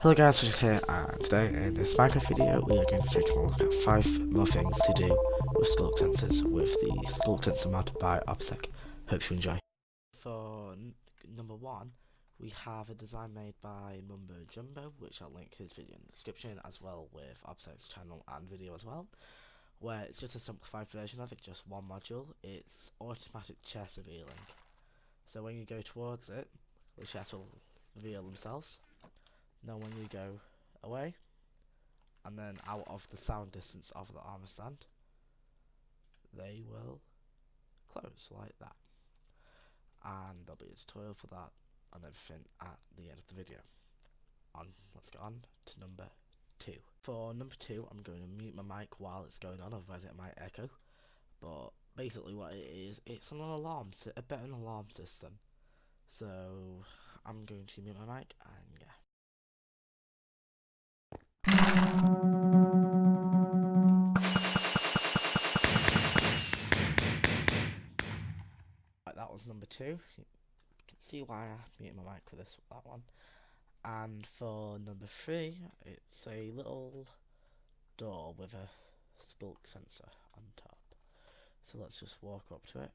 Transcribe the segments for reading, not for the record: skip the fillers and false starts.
Hello guys, just here, and today in this Minecraft video we are going to be taking a look at 5 more things to do with sculk sensors with the sculk sensor mod by Opsec. Hope you enjoy. For number 1, we have a design made by Mumbo Jumbo, which I'll link his video in the description, as well with Opsec's channel and video as well, where it's just a simplified version of it, just one module. It's automatic chest revealing. So when you go towards it, the chests will reveal themselves. Now when you go away, and then out of the sound distance of the armor stand, they will close like that. And there'll be a tutorial for that and everything at the end of the video. Let's get on to number 2. For number 2, I'm going to mute my mic while it's going on, otherwise it might echo. But basically what it is, it's an alarm, a bit of an alarm system. So I'm going to mute my mic and yeah. Right, that was number 2. You can see why I muted my mic for that one. And for number 3, it's a little door with a sculk sensor on top. So let's just walk up to it.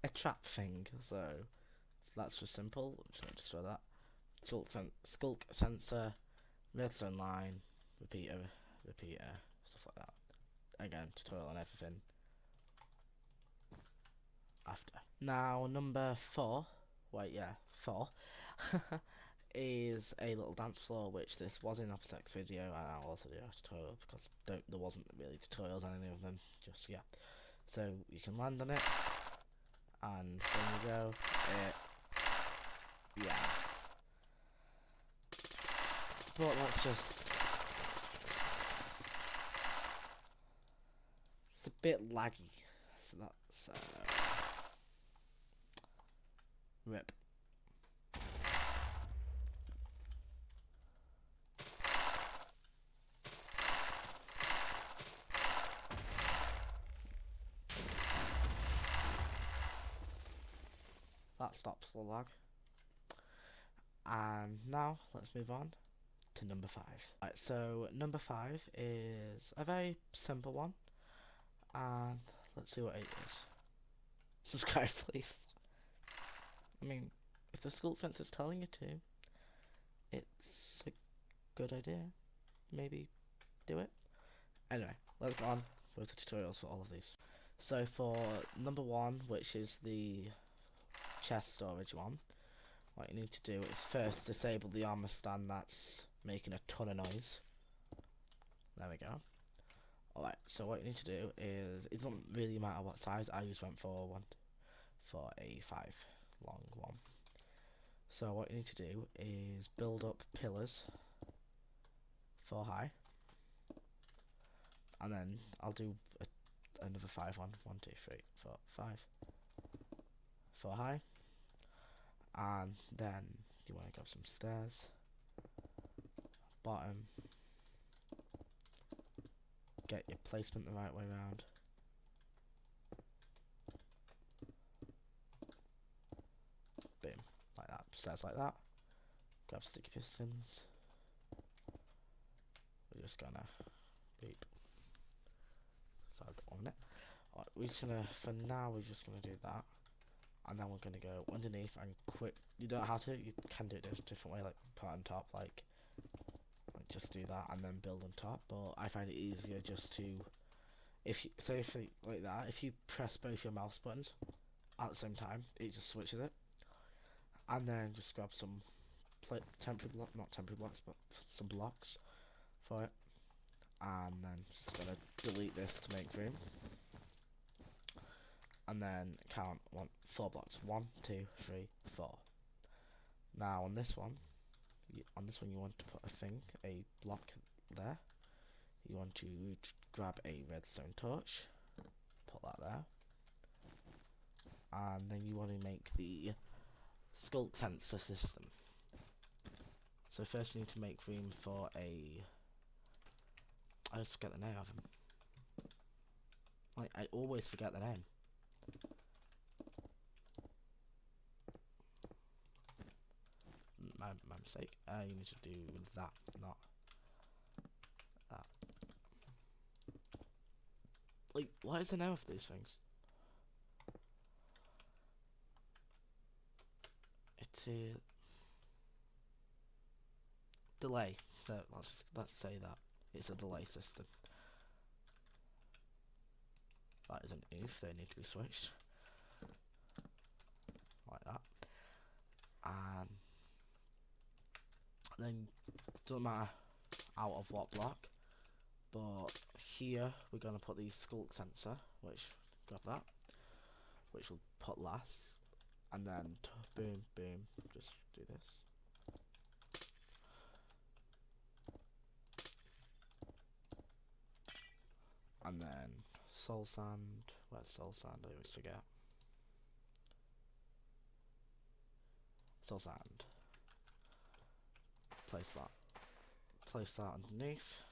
A trap thing, so that's just simple. I'm just going to destroy that. Sculk sensor, redstone line, repeater, stuff like that. Again, tutorial and everything after. Now number 4, wait, yeah, 4 is a little dance floor, which this was in Opsec's video, and I'll also do a tutorial because there wasn't really tutorials on any of them. Just yeah. So you can land on it, and when you go, yeah. But let's just. It's a bit laggy, so that's rip. That stops the lag. And now let's move on to number 5. Right, so number 5 is a very simple one, and let's see what it is. Subscribe, please. I mean, if the sculk sensor's telling you to, it's a good idea. Maybe do it. Anyway, let's go on with the tutorials for all of these. So for number 1, which is the chest storage one, what you need to do is first disable the armor stand that's making a ton of noise. There we go. Alright, so what you need to do is, it doesn't really matter what size, I just went for a 5 long one. So what you need to do is build up pillars 4 high, and then I'll do another 5 one. 1, 2, 3, 4, 5. 4 high, and then you want to grab some stairs, bottom, get your placement the right way around, boom, like that, stairs like that, grab sticky pistons, we're just gonna beep, so I've got 1 minute. Alright, we're just gonna, for now we're just gonna do that, and then we're gonna go underneath and quick, you don't have to, you can do it a different way, like put on top, like just do that and then build on top, but I find it easier just to, if like that, if you press both your mouse buttons at the same time, it just switches it, and then just grab some not temporary blocks, but some blocks for it, and then just gonna delete this to make room, and then count 4 blocks, 1, 2, 3, 4. Now on this one you want to put a block there. You want to grab a redstone torch, put that there, and then you want to make the sculk sensor system. So first you need to make room for I just forget the name of him. Like, I always forget the name. My mistake. You need to do that, not that. Like, what is the name of these things? It's a delay. No, let's say that it's a delay system. That is an if. They need to be switched like that, and then doesn't matter out of what block. But here we're gonna put the sculk sensor, which grab that, which we'll put last, and then boom, boom. Just do this. And then soul sand. Where's soul sand? I always forget. Soul sand. Place that. Place that underneath.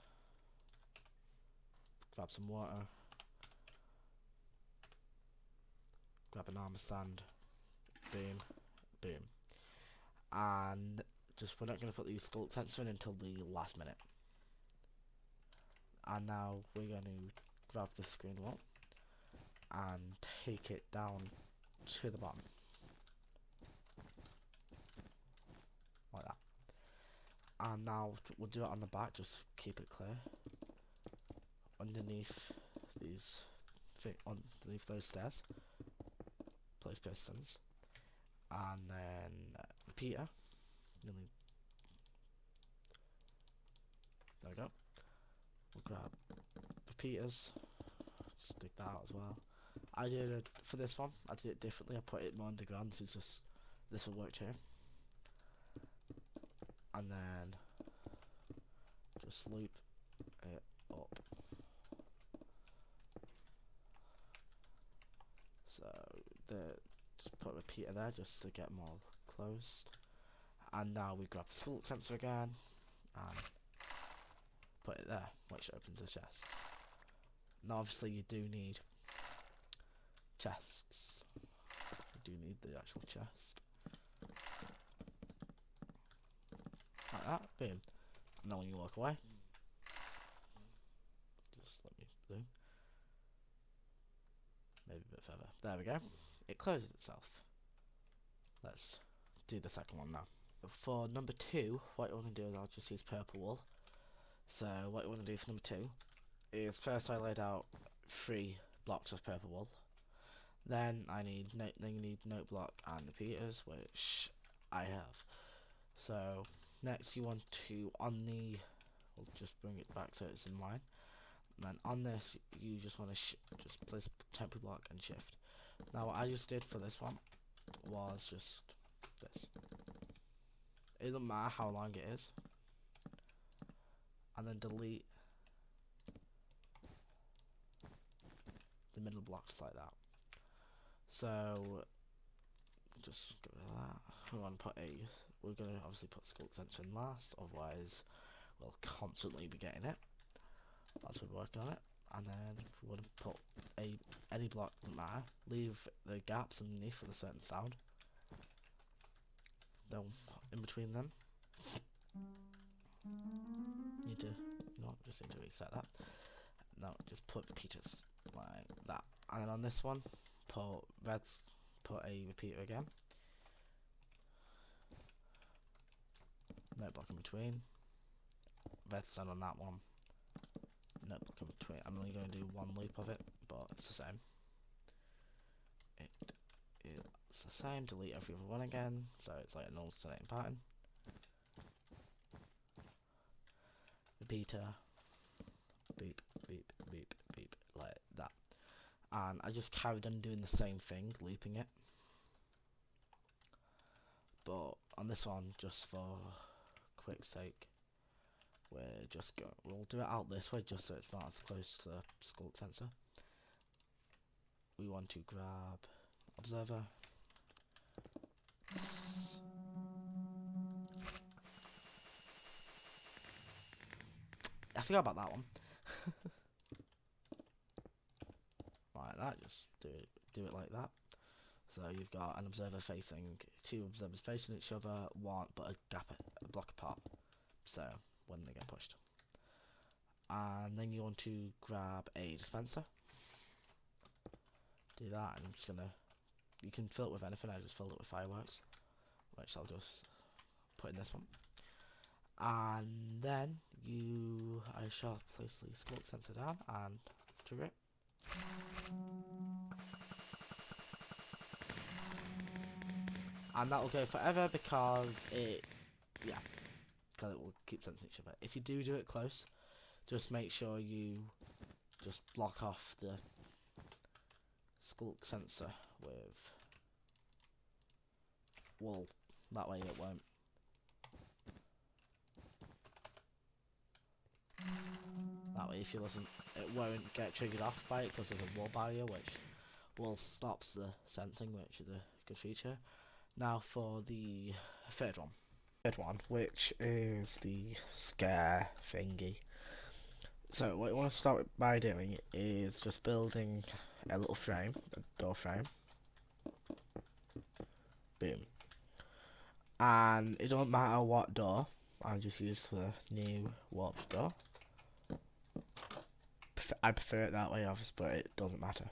Grab some water. Grab an armor sand. Boom, boom. And just we're not going to put the sculk sensor in until the last minute. And now we're going to grab the screen wall and take it down to the bottom. Like that. And now we'll do it on the back, just keep it clear. Underneath these underneath those stairs, place pistons. And then repeater. There we go. We'll grab repeaters. Just dig that out as well. I did it for this one. I did it differently. I put it more underground. This will work here. And then just loop it up. So just put a repeater there just to get more closed. And now we grab the sculk sensor again and put it there, which opens the chest. Now obviously you do need chests. You do need the actual chest. Like that, boom. And then when you walk away, just let me zoom. Maybe a bit further. There we go. It closes itself. Let's do the second one now. For number 2, what you want to do is I'll just use purple wool. So what you want to do for number 2 is first I laid out 3 blocks of purple wool. Then you need note block and repeaters, which I have. So next you want to we'll just bring it back so it's in line. And then on this you just want to just place temporary block and shift. Now what I just did for this one was just this. It doesn't matter how long it is. And then delete the middle blocks like that. So just get rid of that. We're gonna obviously put sculk sensor in last, otherwise we'll constantly be getting it. That's what we're working on it. And then if we want to put any block, doesn't matter. Leave the gaps underneath for the certain sound. Then in between them, just need to reset that. Now just put repeaters like that. And then on this one, put a repeater again. Note block in between. Redstone on that one. Note block in between. I'm only going to do one loop of it, but it's the same. It's the same. Delete every other one again, so it's like an alternating pattern. Repeater. Beep, beep, beep, beep, like that. And I just carried on doing the same thing, looping it. But on this one, just for quick sake, we'll do it out this way just so it's not as close to the sculk sensor. We want to grab observer. I forgot about that one. like that. Just do it like that. So you've got an observer facing, two observers facing each other, one but a block apart. So when they get pushed, and then you want to grab a dispenser. Do that, and I'm just gonna. You can fill it with anything. I just filled it with fireworks, which I'll just put in this one. And then I shall place the sculk sensor down and trigger it. And that will go forever because it will keep sensing each other. If you do it close, just make sure you just block off the sculk sensor with wool. That way it won't. That way, if you listen, it won't get triggered off by it because there's a wall barrier, which will stops the sensing, which is a good feature. Now for the third one, which is the scare thingy. So what you want to start by doing is just building a little frame, a door frame. Boom. And it don't matter what door. I'll just use the new warped door. I prefer it that way, obviously, but it doesn't matter.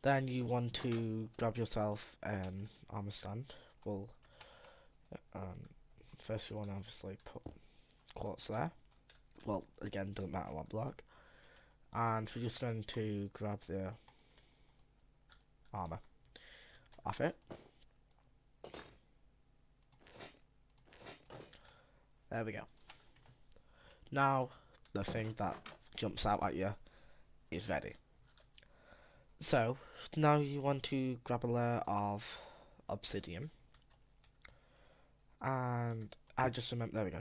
Then you want to grab yourself an armor stand. Well, first you want to obviously put quartz there. Well, again, doesn't matter what block. And we're just going to grab the armor off it. There we go. Now, the thing that jumps out at you is ready. So, now you want to grab a layer of obsidian. And I just remember, there we go,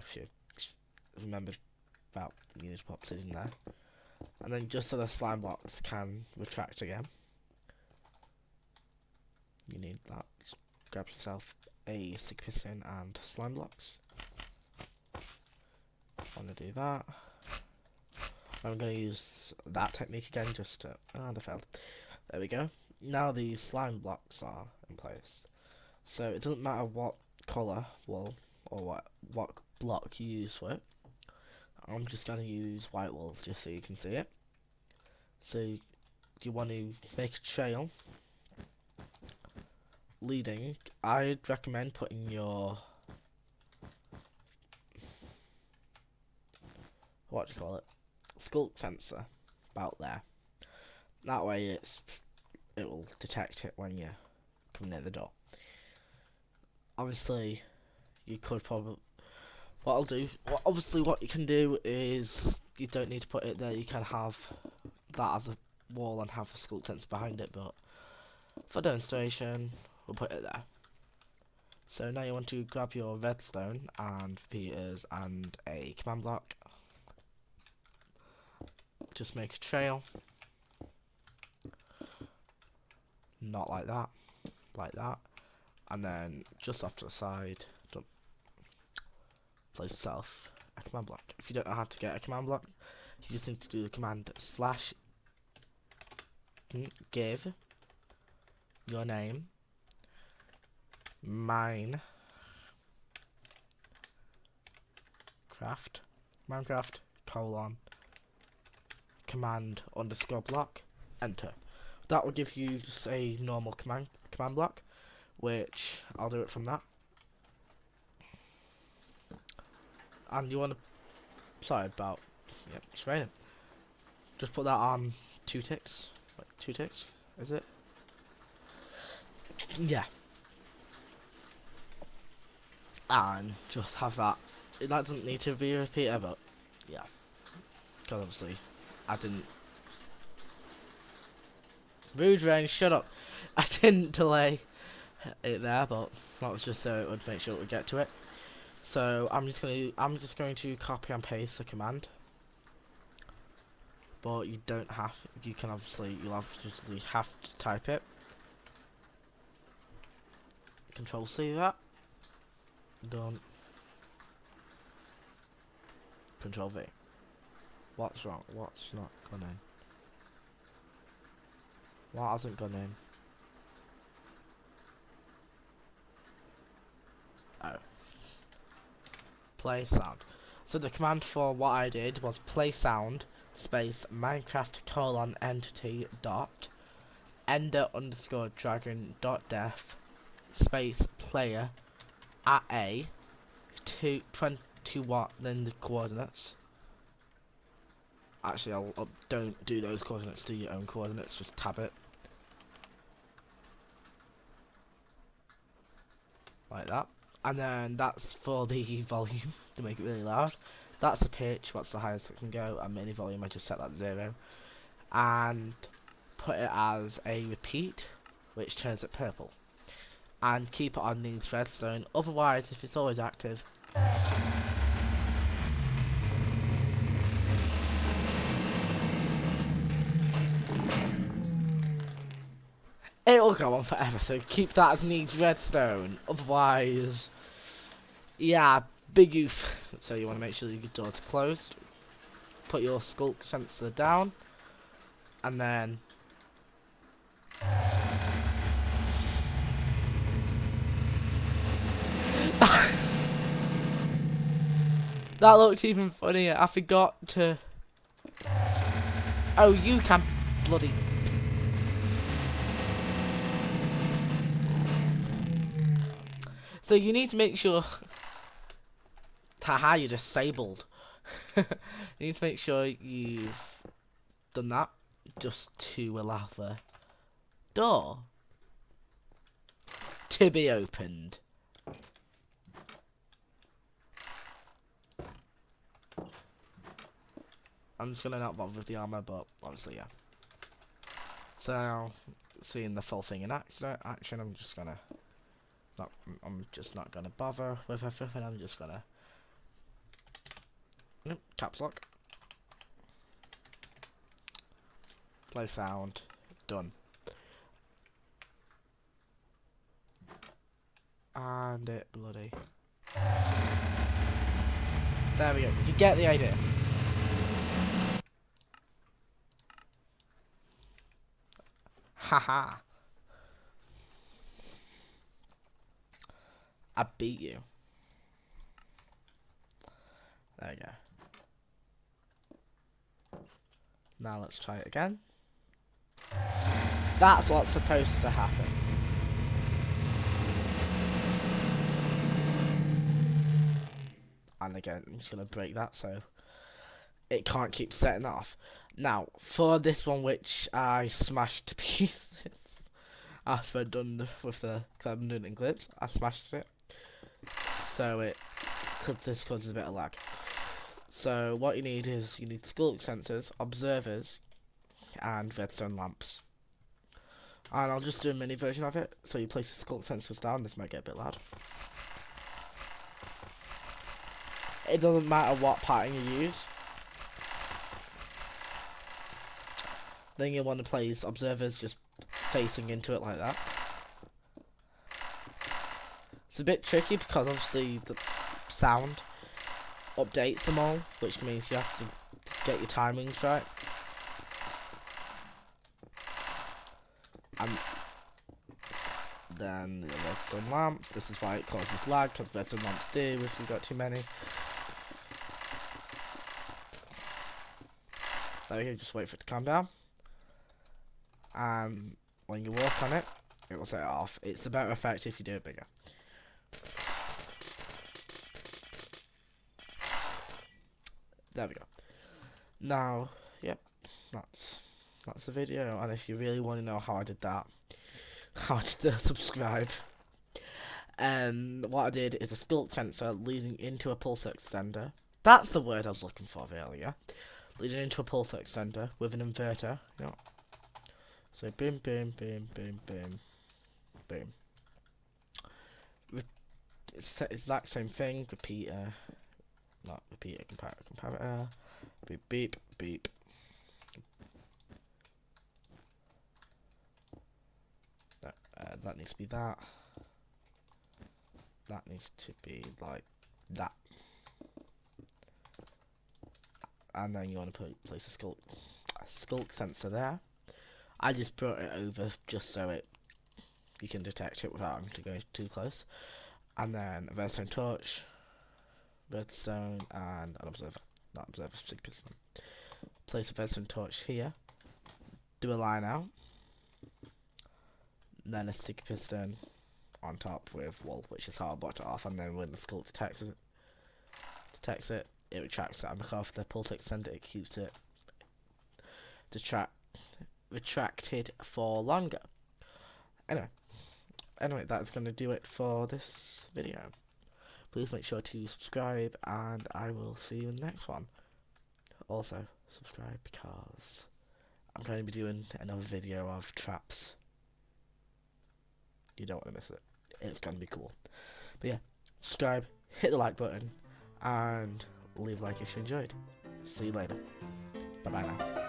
remembered about you need to put obsidian there. And then just so the slime blocks can retract again, you need that. Just grab yourself a stick piston and slime blocks. Want to do that. I'm going to use that technique again just to... I failed. There we go. Now the slime blocks are in place. So it doesn't matter what colour wool or what block you use for it. I'm just going to use white wool just so you can see it. So you want to make a trail leading. I'd recommend putting your... what do you call it? Sculk sensor about there. That way it will detect it when you come near the door. Obviously, you could probably... obviously what you can do is, you don't need to put it there, you can have that as a wall and have a sculk sensor behind it, but for demonstration, we'll put it there. So now you want to grab your redstone and repeaters and a command block. Just make a trail. Not like that. Like that. And then just off to the side, place yourself a command block. If you don't know how to get a command block, you just need to do the command / give your name, Minecraft command _ block, enter. That will give you just a normal command block, which I'll do it from that. And you want to, sorry about, yep, it's raining. Just put that on 2 ticks. Wait, 2 ticks, is it? Yeah. And just have that. That doesn't need to be a repeater, but yeah. Because obviously, I didn't. Rude Rain, shut up. I didn't delay it there, but that was just so it would make sure it would get to it. So I'm just going to copy and paste the command. But you don't have. You can obviously. You'll obviously have to type it. Control C that. Done. Control V. What's wrong? What's not going in? What hasn't gone in? Oh. Play sound. So the command for what I did was play sound space Minecraft entity dot ender underscore dragon dot def space player at a 21 then the coordinates. Actually, I'll don't do those coordinates, do your own coordinates, just tab it. Like that. And then that's for the volume, to make it really loud. That's the pitch, what's the highest it can go, and mini volume, I just set that to 0. And put it as a repeat, which turns it purple. And keep it on needs redstone, otherwise, if it's always active, it'll go on forever, so keep that as needs redstone. Otherwise, yeah, big oof. So you want to make sure your door's closed. Put your sculk sensor down. And then... that looked even funnier. I forgot to... Oh, you can bloody... So you need to make sure... Haha, you're disabled. You need to make sure you've done that just to allow the door to be opened. I'm just gonna not bother with the armor, but obviously, yeah. So now, seeing the full thing in action, I'm just gonna I'm just not gonna bother with everything. I'm just gonna caps lock, play sound, done, and it bloody. There we go. You get the idea. Haha. I beat you. There you go. Now let's try it again. That's what's supposed to happen. And again, I'm just going to break that so it can't keep setting that off. Now, for this one which I smashed to pieces after done with the because I've been doing it in clips, I smashed it. So this causes a bit of lag. So what you need is sculk sensors, observers, and redstone lamps. And I'll just do a mini version of it. So you place the sculk sensors down. This might get a bit loud. It doesn't matter what pattern you use. Then you want to place observers just facing into it like that. It's a bit tricky because obviously the sound updates them all, which means you have to get your timings right. And then the redstone lamps, this is why it causes lag, because redstone lamps do if you've got too many. There you go, just wait for it to calm down. And when you walk on it, it will set it off. It's a better effect if you do it bigger. There we go. Now, yep, that's the video. And if you really want to know how I did that, how to subscribe. What I did is a sculk sensor leading into a pulse extender. That's the word I was looking for earlier. Leading into a pulse extender with an inverter. Yeah. So boom, boom, boom, boom, boom, boom. It's the exact same thing. Repeater, not repeater, comparator. Beep, beep, beep. That needs to be that. That needs to be like that. And then you want to place a sculk sensor there. I just brought it over just so you can detect it without having to go too close. And then a redstone torch, redstone, and an observer. Not observer, sticky piston. Place a redstone torch here. Do a line out. Then a sticky piston on top with wool, which is how I blocked it off. And then when the sculk detects it, it retracts it. And because of the pulse extender, it keeps it retracted for longer. Anyway, that's going to do it for this video. Please make sure to subscribe, and I will see you in the next one. Also, subscribe because I'm going to be doing another video of traps. You don't want to miss it. It's going to be cool. But yeah, subscribe, hit the like button, and leave a like if you enjoyed. See you later. Bye bye now.